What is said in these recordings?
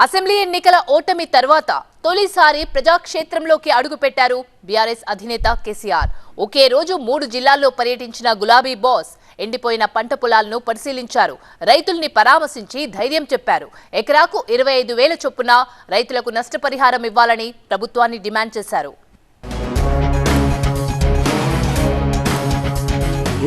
Assembly ఎన్నికల ఓటమి తర్వాత తొలిసారి ప్రజాక్షేత్రంలోకి అడుగుపెట్టారు బీఆర్ఎస్ అధినేత కేసీఆర్. ఒకే రోజు 3 జిల్లాల్లో పర్యటించిన గులాబీ బాస్ ఎండిపోయిన పంట పొలాలను పరిశీలించారు. రైతుల్ని పరామర్శించి ధైర్యం చెప్పారు. ఎకరాకు 25,000 చొప్పున రైతులకు నష్టపరిహారం ఇవ్వాలని ప్రభుత్వాన్ని డిమాండ్ చేశారు.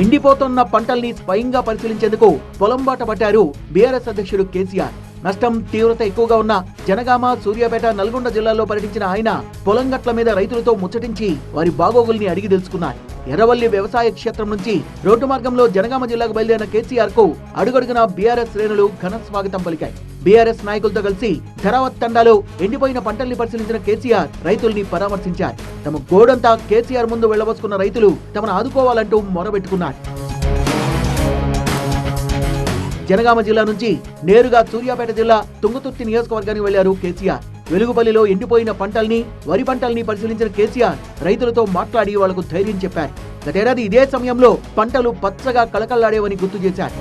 ఎండిపోతున్న పంటల్ని స్వయంగా పరిశీలించేందుకు పొలం బాట పట్టారు బీఆర్ఎస్ అధ్యక్షుడు కేసీఆర్. నష్టం తీవ్రత ఎక్కువగా ఉన్న జనగామ, సూర్యాపేట, నల్గొండ జిల్లాల్లో పర్యటించిన ఆయన పొలం గట్ల మీద రైతులతో ముచ్చటించి వారి బాగోగుల్ని అడిగి తెలుసుకున్నారు. ఎర్రవల్లి వ్యవసాయ క్షేత్రం నుంచి రోడ్డు మార్గంలో జనగామ జిల్లాకు బయలుదేరిన కేసీఆర్ కు అడుగడుగున బీఆర్ఎస్ శ్రేణులు ఘన స్వాగతం పలికాయి. బీఆర్ఎస్ నాయకులతో కలిసి ధరావత్ తండాలో ఎండిపోయిన పంటల్ని పరిశీలించిన కేసీఆర్ రైతుల్ని పరామర్శించారు. తమ గోడంతా కేసీఆర్ ముందు వెళ్లబోసుకున్న రైతులు తమను ఆదుకోవాలంటూ మొరబెట్టుకున్నారు. జనగామ జిల్లా నుంచి నేరుగా సూర్యాపేట జిల్లా తుంగతుర్తి నియోజకవర్గానికి వెళ్లారు కేసీఆర్. వెలుగుపల్లిలో ఎండిపోయిన పంటల్ని, వరి పంటల్ని పరిశీలించిన కేసీఆర్ రైతులతో మాట్లాడి వాళ్లకు ధైర్యం చెప్పారు. గతేడాది ఇదే సమయంలో పంటలు పచ్చగా కళకళ్లాడేవని గుర్తు చేశారు.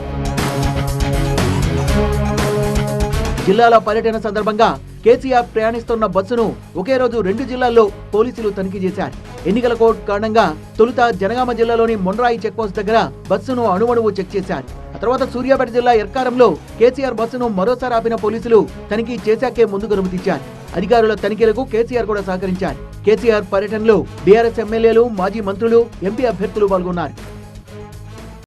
జిల్లాల పర్యటన సందర్భంగా కేసీఆర్ ప్రయాణిస్తున్న బస్సును ఒకే రోజు 2 జిల్లాల్లో పోలీసులు తనిఖీ చేశారు. ఎన్నికల కోడ్ కారణంగా తొలుత జనగామ జిల్లాలోని మొండ్రాయి చెక్పోస్ట్ దగ్గర బస్సును అణువణువు చెక్ చేశారు. ఆ తర్వాత సూర్యాపేట జిల్లా ఎర్కారంలో కేసీఆర్ బస్సును మరోసారి ఆపిన పోలీసులు తనిఖీ చేశాకే ముందుకు అనుమతించారు. అధికారుల తనిఖీలకు కేసీఆర్ కూడా సహకరించారు. కేసీఆర్ పర్యటనలో బీఆర్ఎస్ ఎమ్మెల్యేలు, మాజీ మంత్రులు, ఎంపీ అభ్యర్థులు పాల్గొన్నారు.